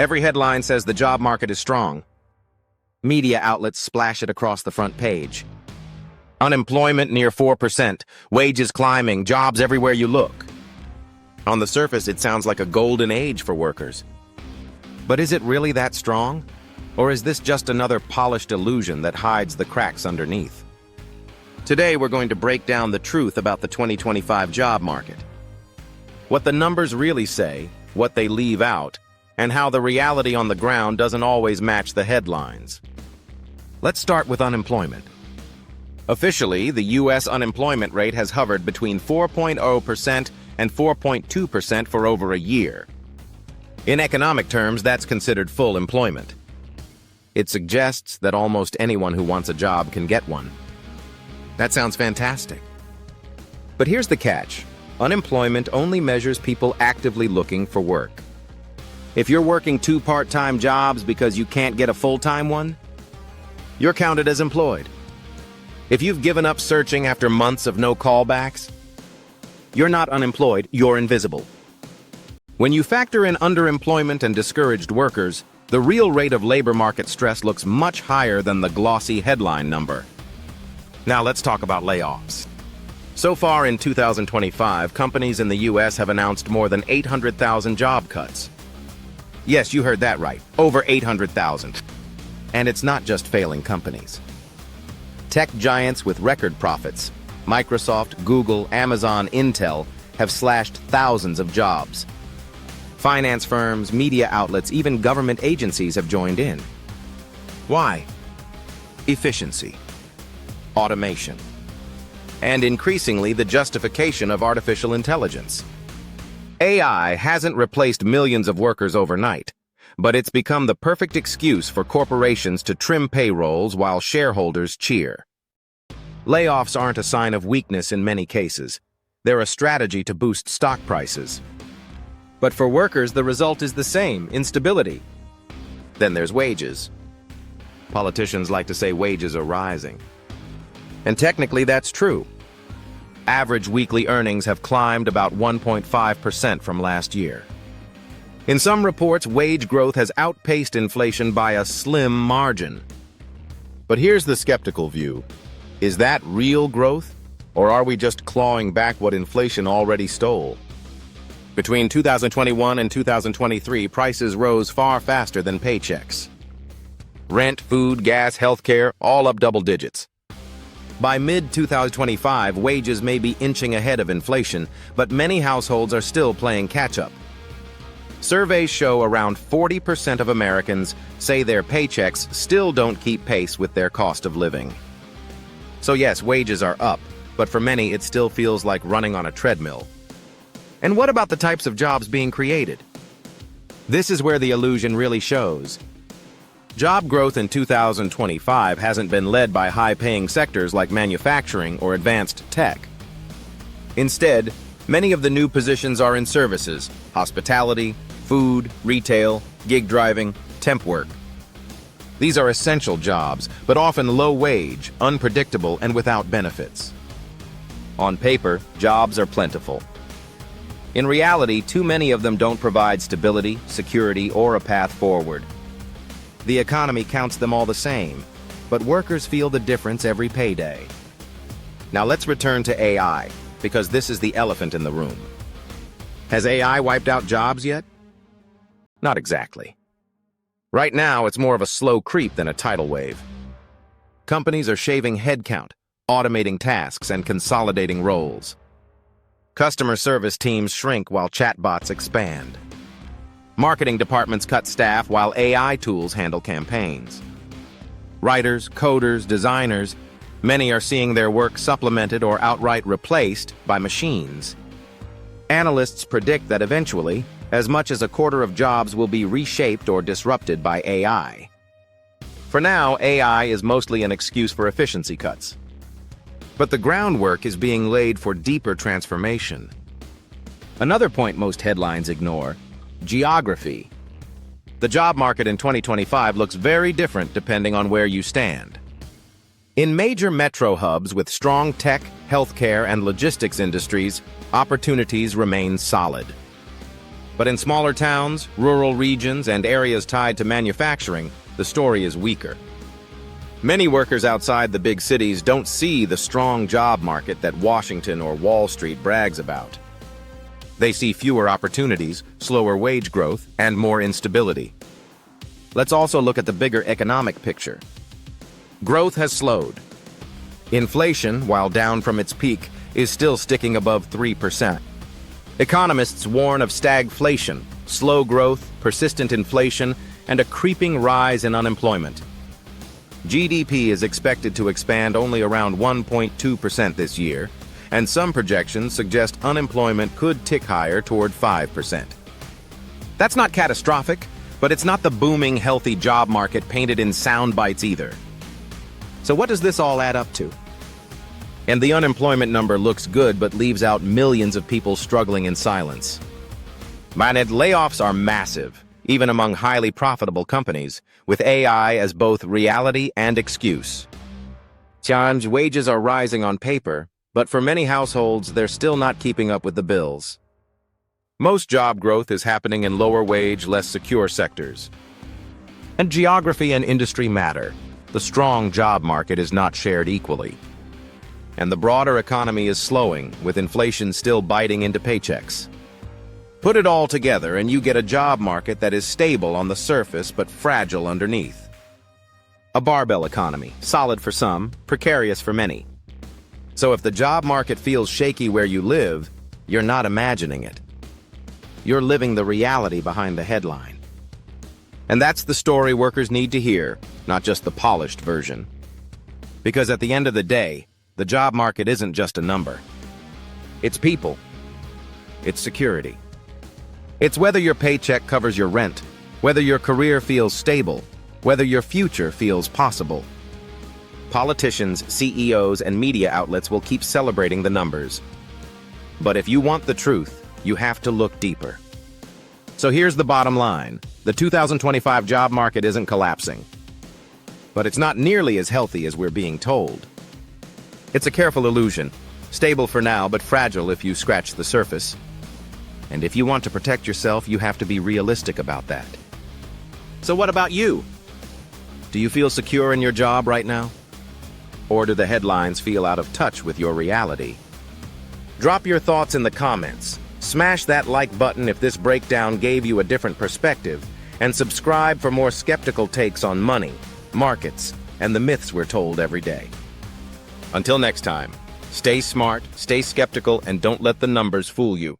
Every headline says the job market is strong. Media outlets splash it across the front page. Unemployment near 4%, wages climbing, jobs everywhere you look. On the surface, it sounds like a golden age for workers. But is it really that strong? Or is this just another polished illusion that hides the cracks underneath? Today, we're going to break down the truth about the 2025 job market. What the numbers really say, what they leave out, and how the reality on the ground doesn't always match the headlines. Let's start with unemployment. Officially, the U.S. unemployment rate has hovered between 4.0% and 4.2% for over a year. In economic terms, that's considered full employment. It suggests that almost anyone who wants a job can get one. That sounds fantastic. But here's the catch. Unemployment only measures people actively looking for work. If you're working 2 part-time jobs because you can't get a full-time one, you're counted as employed. If you've given up searching after months of no callbacks, you're not unemployed, you're invisible. When you factor in underemployment and discouraged workers, the real rate of labor market stress looks much higher than the glossy headline number. Now let's talk about layoffs. So far in 2025, companies in the U.S. have announced more than 800,000 job cuts. Yes, you heard that right, over 800,000. And it's not just failing companies. Tech giants with record profits, Microsoft, Google, Amazon, Intel, have slashed thousands of jobs. Finance firms, media outlets, even government agencies have joined in. Why? Efficiency, automation, and increasingly the justification of artificial intelligence. AI hasn't replaced millions of workers overnight, but it's become the perfect excuse for corporations to trim payrolls while shareholders cheer. Layoffs aren't a sign of weakness in many cases. They're a strategy to boost stock prices. But for workers, the result is the same, instability. Then there's wages. Politicians like to say wages are rising. And technically, that's true. Average weekly earnings have climbed about 1.5% from last year. In some reports, wage growth has outpaced inflation by a slim margin. But here's the skeptical view. Is that real growth? Or are we just clawing back what inflation already stole? Between 2021 and 2023, prices rose far faster than paychecks. Rent, food, gas, healthcare, all up double digits. By mid-2025, wages may be inching ahead of inflation, but many households are still playing catch-up. Surveys show around 40% of Americans say their paychecks still don't keep pace with their cost of living. So yes, wages are up, but for many it still feels like running on a treadmill. And what about the types of jobs being created? This is where the illusion really shows. Job growth in 2025 hasn't been led by high-paying sectors like manufacturing or advanced tech. Instead, many of the new positions are in services, hospitality, food, retail, gig driving, temp work. These are essential jobs, but often low-wage, unpredictable, and without benefits. On paper, jobs are plentiful. In reality, too many of them don't provide stability, security, or a path forward. The economy counts them all the same, but workers feel the difference every payday. Now let's return to AI, because this is the elephant in the room. Has AI wiped out jobs yet? Not exactly. Right now, it's more of a slow creep than a tidal wave. Companies are shaving headcount, automating tasks, and consolidating roles. Customer service teams shrink while chatbots expand. Marketing departments cut staff while AI tools handle campaigns. Writers, coders, designers, many are seeing their work supplemented or outright replaced by machines. Analysts predict that eventually, as much as a quarter of jobs will be reshaped or disrupted by AI. For now, AI is mostly an excuse for efficiency cuts. But the groundwork is being laid for deeper transformation. Another point most headlines ignore: geography. The job market in 2025 looks very different depending on where you stand. In major metro hubs with strong tech, healthcare, and logistics industries, opportunities remain solid. But in smaller towns, rural regions, and areas tied to manufacturing, the story is weaker. Many workers outside the big cities don't see the strong job market that Washington or Wall Street brags about. They see fewer opportunities, slower wage growth, and more instability. Let's also look at the bigger economic picture. Growth has slowed. Inflation, while down from its peak, is still sticking above 3%. Economists warn of stagflation, slow growth, persistent inflation, and a creeping rise in unemployment. GDP is expected to expand only around 1.2% this year, and some projections suggest unemployment could tick higher toward 5%. That's not catastrophic, but it's not the booming, healthy job market painted in sound bites either. So what does this all add up to? And the unemployment number looks good but leaves out millions of people struggling in silence. Layoffs are massive, even among highly profitable companies, with AI as both reality and excuse. Wages are rising on paper, but for many households, they're still not keeping up with the bills. Most job growth is happening in lower-wage, less secure sectors. And geography and industry matter. The strong job market is not shared equally. And the broader economy is slowing, with inflation still biting into paychecks. Put it all together and you get a job market that is stable on the surface but fragile underneath. A barbell economy, solid for some, precarious for many. So if the job market feels shaky where you live, you're not imagining it. You're living the reality behind the headline. And that's the story workers need to hear, not just the polished version. Because at the end of the day, the job market isn't just a number. It's people. It's security. It's whether your paycheck covers your rent, whether your career feels stable, whether your future feels possible. Politicians, CEOs, and media outlets will keep celebrating the numbers. But if you want the truth, you have to look deeper. So here's the bottom line. The 2025 job market isn't collapsing. But it's not nearly as healthy as we're being told. It's a careful illusion, stable for now, but fragile if you scratch the surface. And if you want to protect yourself, you have to be realistic about that. So what about you? Do you feel secure in your job right now? Or do the headlines feel out of touch with your reality? Drop your thoughts in the comments. Smash that like button if this breakdown gave you a different perspective, and subscribe for more skeptical takes on money, markets, and the myths we're told every day. Until next time, stay smart, stay skeptical, and don't let the numbers fool you.